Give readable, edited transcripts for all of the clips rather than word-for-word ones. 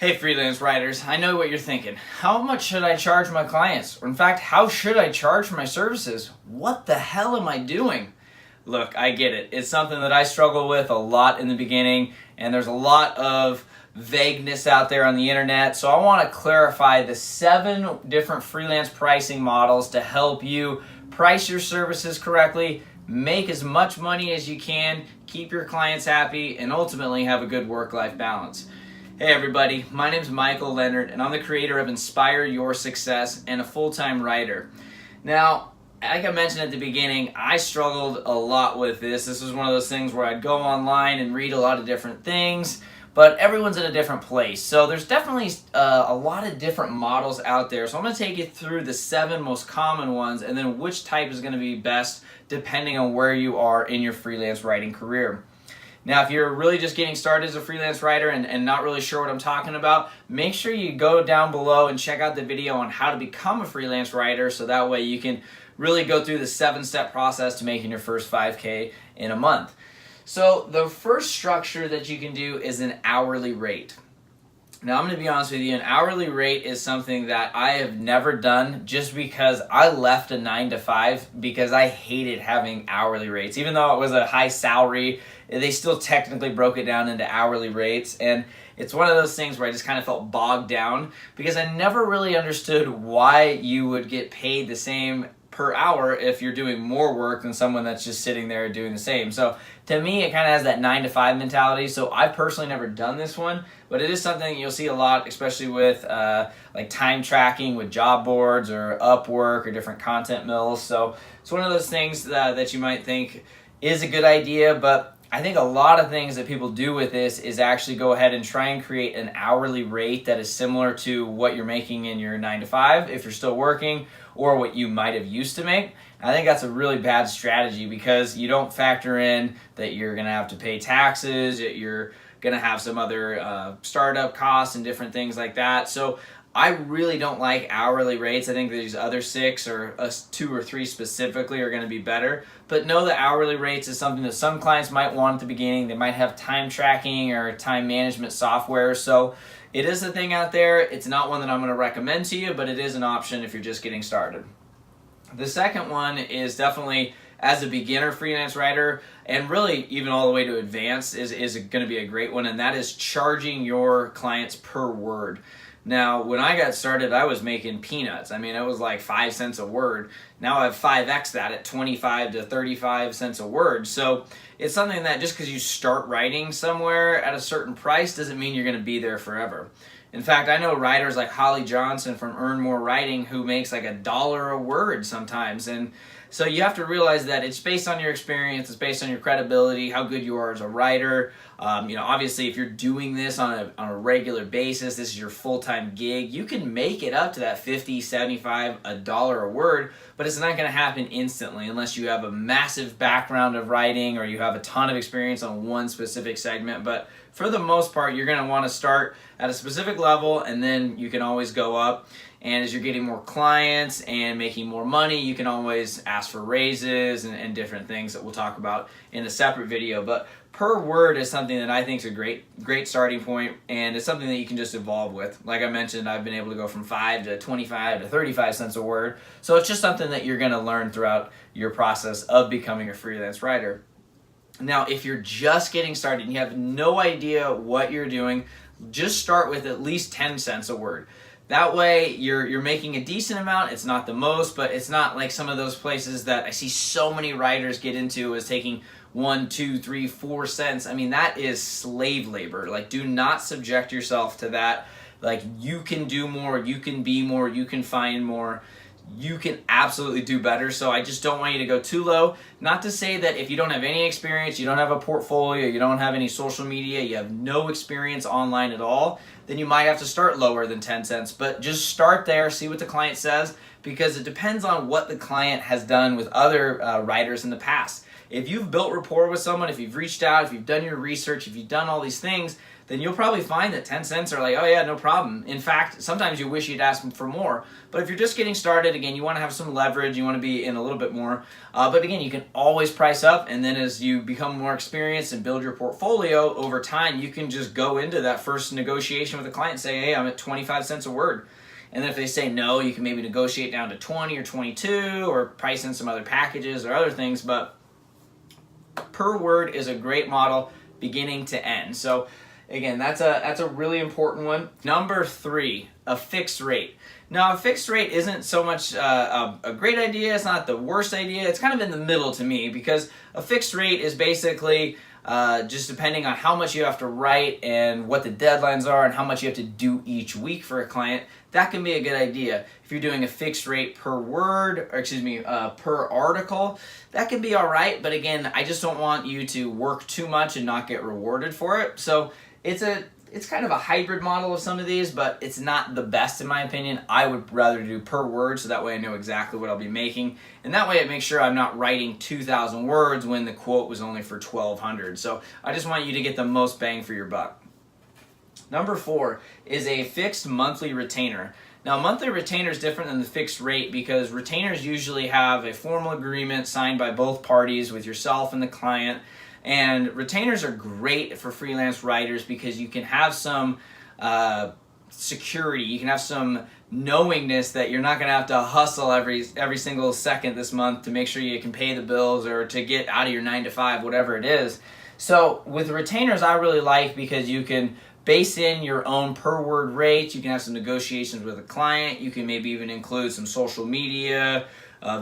Hey freelance writers, I know what you're thinking. How much should I charge my clients? Or in fact, how should I charge for my services? What the hell am I doing? Look, I get it. It's something that I struggle with a lot in the beginning, and there's a lot of vagueness out there on the internet. So I want to clarify the 7 different freelance pricing models to help you price your services correctly, make as much money as you can, keep your clients happy, and ultimately have a good work-life balance. Hey everybody, my name is Michael Leonard, and I'm the creator of Inspire Your Success and a full-time writer. Now, like I mentioned at the beginning, I struggled a lot with this. This was one of those things where I'd go online and read a lot of different things, but everyone's in a different place. So there's definitely a lot of different models out there. So I'm going to take you through the 7 most common ones and then which type is going to be best depending on where you are in your freelance writing career. Now, if you're really just getting started as a freelance writer and not really sure what I'm talking about, make sure you go down below and check out the video on how to become a freelance writer so that way you can really go through the 7-step process to making your first 5K in a month. So the first structure that you can do is an hourly rate. Now, I'm going to be honest with you, an hourly rate is something that I have never done just because I left a 9-to-5 because I hated having hourly rates. Even though it was a high salary, they still technically broke it down into hourly rates. And it's one of those things where I just kind of felt bogged down because I never really understood why you would get paid the same per hour if you're doing more work than someone that's just sitting there doing the same. So to me, it kind of has that 9-to-5 mentality. So I've personally never done this one, but it is something you'll see a lot, especially with like time tracking with job boards or Upwork or different content mills. So it's one of those things that you might think is a good idea, but I think a lot of things that people do with this is actually go ahead and try and create an hourly rate that is similar to what you're making in your 9-to-5 if you're still working, or what you might have used to make. I think that's a really bad strategy because you don't factor in that you're going to have to pay taxes, that you're going to have some other startup costs and different things like that. So I really don't like hourly rates. I think these other 6 or 2 or 3 specifically are going to be better. But know that hourly rates is something that some clients might want at the beginning. They might have time tracking or time management software. So it is a thing out there. It's not one that I'm going to recommend to you, but it is an option if you're just getting started. The second one is definitely as a beginner freelance writer, and really even all the way to advanced is going to be a great one, and that is charging your clients per word. Now, when I got started, I was making peanuts. I mean, it was like 5 cents a word. Now I have 5x that at 25 to 35 cents a word. So it's something that just because you start writing somewhere at a certain price doesn't mean you're going to be there forever. In fact, I know writers like Holly Johnson from Earn More Writing who makes like $1 a word sometimes. And so you have to realize that it's based on your experience, it's based on your credibility, how good you are as a writer. Obviously, if you're doing this on a regular basis, this is your full-time gig, you can make it up to that $50, $75, $1 a word, but it's not going to happen instantly unless you have a massive background of writing or you have a ton of experience on one specific segment. But for the most part, you're going to want to start at a specific level, and then you can always go up. And as you're getting more clients and making more money, you can always ask for raises and different things that we'll talk about in a separate video. But per word is something that I think is a great starting point, and it's something that you can just evolve with. Like I mentioned, I've been able to go from 5 to 25 to 35 cents a word. So it's just something that you're going to learn throughout your process of becoming a freelance writer. Now, if you're just getting started and you have no idea what you're doing, just start with at least 10 cents a word. That way, you're making a decent amount. It's not the most, but it's not like some of those places that I see so many writers get into is taking 1, 2, 3, 4 cents. I mean, that is slave labor. Like, do not subject yourself to that. Like, you can do more, you can be more, you can find more. You can absolutely do better, so I just don't want you to go too low. Not to say that if you don't have any experience, you don't have a portfolio, you don't have any social media, you have no experience online at all, then you might have to start lower than 10 cents. But just start there, see what the client says, because it depends on what the client has done with other writers in the past. If you've built rapport with someone, if you've reached out, if you've done your research, if you've done all these things, then you'll probably find that 10 cents are like, oh yeah, no problem. In fact, sometimes you wish you'd ask them for more. But if you're just getting started, again, you want to have some leverage, you want to be in a little bit more. But again, you can always price up, and then as you become more experienced and build your portfolio over time, you can just go into that first negotiation with a client and say, hey, I'm at 25 cents a word. And then if they say no, you can maybe negotiate down to 20 or 22 or price in some other packages or other things. But per word is a great model beginning to end. So again, that's a really important one. Number 3, a fixed rate. Now, a fixed rate isn't so much a great idea. It's not the worst idea. It's kind of in the middle to me, because a fixed rate is basically just depending on how much you have to write and what the deadlines are and how much you have to do each week for a client. That can be a good idea. If you're doing a fixed rate per word, or per article, that can be all right. But again, I just don't want you to work too much and not get rewarded for it. So it's kind of a hybrid model of some of these, but it's not the best in my opinion. I would rather do per word, so that way I know exactly what I'll be making. And that way it makes sure I'm not writing 2,000 words when the quote was only for 1,200. So I just want you to get the most bang for your buck. Number 4 is a fixed monthly retainer. Now, a monthly retainer is different than the fixed rate, because retainers usually have a formal agreement signed by both parties with yourself and the client. And retainers are great for freelance writers because you can have some security. You can have some knowingness that you're not going to have to hustle every single second this month to make sure you can pay the bills or to get out of your 9 to 5, whatever it is. So with retainers, I really like, because you can base in your own per word rate. You can have some negotiations with a client. You can maybe even include some social media,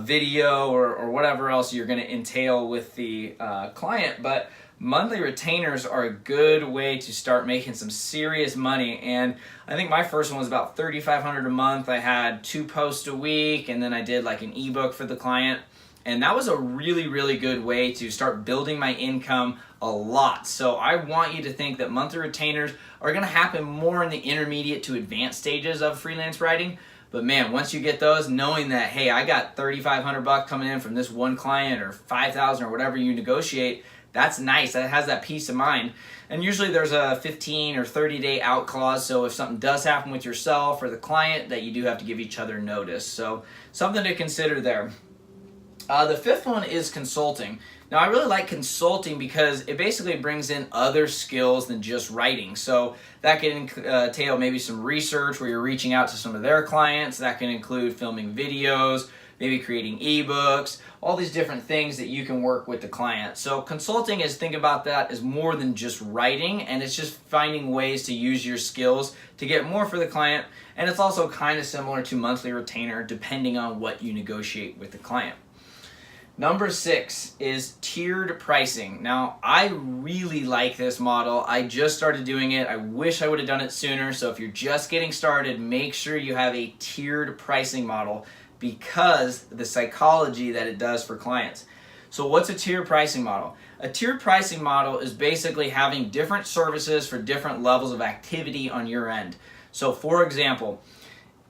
video, or whatever else you're going to entail with the client. But monthly retainers are a good way to start making some serious money. And I think my first one was about $3,500 a month. I had 2 posts a week, and then I did like an ebook for the client. And that was a really, really good way to start building my income a lot. So I want you to think that monthly retainers are going to happen more in the intermediate to advanced stages of freelance writing. But man, once you get those, knowing that, hey, I got $3,500 coming in from this one client, or $5,000, or whatever you negotiate, that's nice. That has that peace of mind. And usually there's a 15 or 30-day out clause. So if something does happen with yourself or the client, that you do have to give each other notice. So something to consider there. The 5th one is consulting. Now, I really like consulting because it basically brings in other skills than just writing. So that can entail maybe some research where you're reaching out to some of their clients. That can include filming videos, maybe creating ebooks, all these different things that you can work with the client. So consulting is, think about that as more than just writing, and it's just finding ways to use your skills to get more for the client. And it's also kind of similar to monthly retainer, depending on what you negotiate with the client. Number 6 is tiered pricing. Now, I really like this model. I just started doing it. I wish I would have done it sooner. So if you're just getting started, make sure you have a tiered pricing model, because the psychology that it does for clients. So what's a tiered pricing model? A tiered pricing model is basically having different services for different levels of activity on your end. So for example,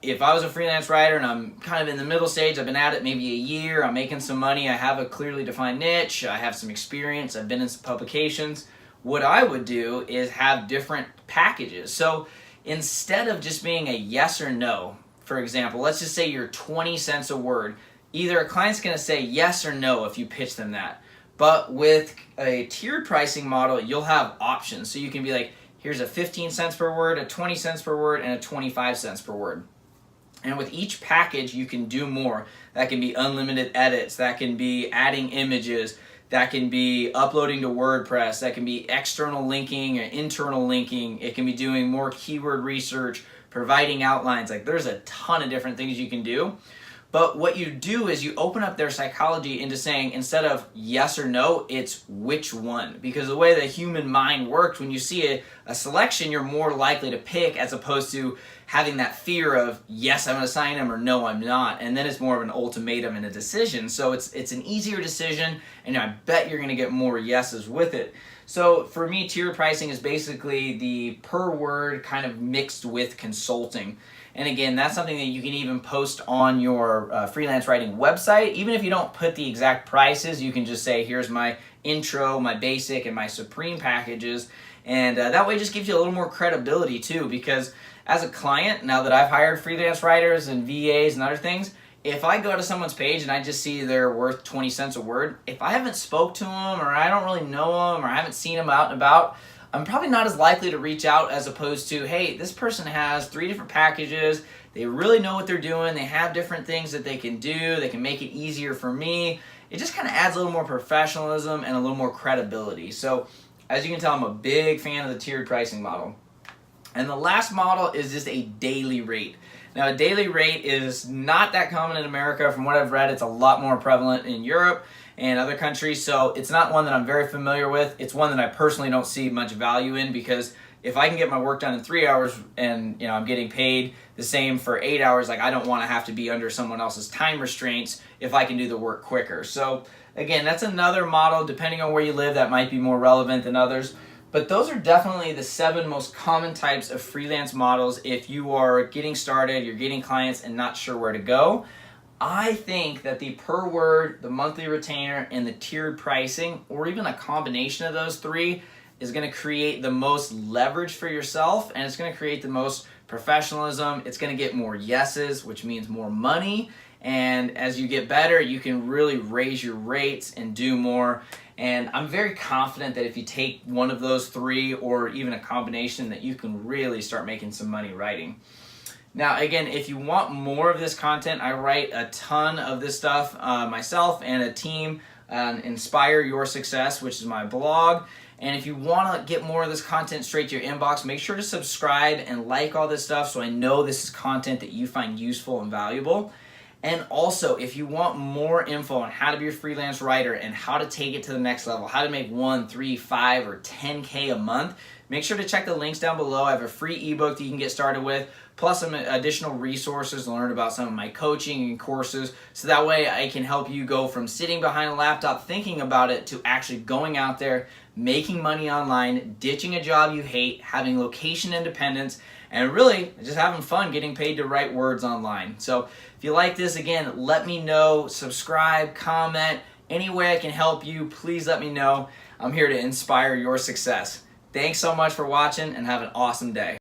if I was a freelance writer and I'm kind of in the middle stage, I've been at it maybe a year, I'm making some money, I have a clearly defined niche, I have some experience, I've been in some publications, what I would do is have different packages. So instead of just being a yes or no, for example, let's just say you're 20 cents a word, either a client's going to say yes or no if you pitch them that. But with a tiered pricing model, you'll have options. So you can be like, here's a 15 cents per word, a 20 cents per word, and a 25 cents per word. And with each package, you can do more. That can be unlimited edits. That can be adding images. That can be uploading to WordPress. That can be external linking or internal linking. It can be doing more keyword research, providing outlines. Like, there's a ton of different things you can do. But what you do is you open up their psychology into saying, instead of yes or no, it's which one. Because the way the human mind works, when you see a selection, you're more likely to pick, as opposed to having that fear of, yes, I'm going to sign him, or no, I'm not. And then it's more of an ultimatum and a decision. So it's an easier decision, and I bet you're going to get more yeses with it. So for me, tier pricing is basically the per word kind of mixed with consulting. And again, that's something that you can even post on your freelance writing website. Even if you don't put the exact prices, you can just say, here's my intro, my basic, and my supreme packages. And that way it just gives you a little more credibility too, because as a client, now that I've hired freelance writers and VAs and other things, if I go to someone's page and I just see they're worth 20 cents a word, if I haven't spoke to them, or I don't really know them, or I haven't seen them out and about, I'm probably not as likely to reach out as opposed to, hey, this person has 3 different packages, they really know what they're doing, they have different things that they can do, they can make it easier for me. It just kind of adds a little more professionalism and a little more credibility. So as you can tell, I'm a big fan of the tiered pricing model. And the last model is just a daily rate. Now, a daily rate is not that common in America. From what I've read, it's a lot more prevalent in Europe and other countries, so it's not one that I'm very familiar with. It's one that I personally don't see much value in, because if I can get my work done in 3 hours and I'm getting paid the same for 8 hours, like, I don't want to have to be under someone else's time restraints if I can do the work quicker. So again, that's another model, depending on where you live, that might be more relevant than others. But those are definitely the 7 most common types of freelance models if you are getting started, you're getting clients and not sure where to go. I think that the per word, the monthly retainer, and the tiered pricing, or even a combination of those 3, is going to create the most leverage for yourself, and it's going to create the most professionalism. It's going to get more yeses, which means more money. And as you get better, you can really raise your rates and do more. And I'm very confident that if you take one of those 3, or even a combination, that you can really start making some money writing. Now, again, if you want more of this content, I write a ton of this stuff myself and a team on Inspire Your Success, which is my blog. And if you want to get more of this content straight to your inbox, make sure to subscribe and like all this stuff so I know this is content that you find useful and valuable. And also, if you want more info on how to be a freelance writer and how to take it to the next level, how to make 1, 3, 5, or 10K a month, make sure to check the links down below. I have a free ebook that you can get started with, plus some additional resources to learn about some of my coaching and courses, so that way I can help you go from sitting behind a laptop thinking about it to actually going out there, making money online, ditching a job you hate, having location independence, and really just having fun getting paid to write words online. So if you like this, again, let me know, subscribe, comment, any way I can help you, please let me know. I'm here to inspire your success. Thanks so much for watching, and have an awesome day.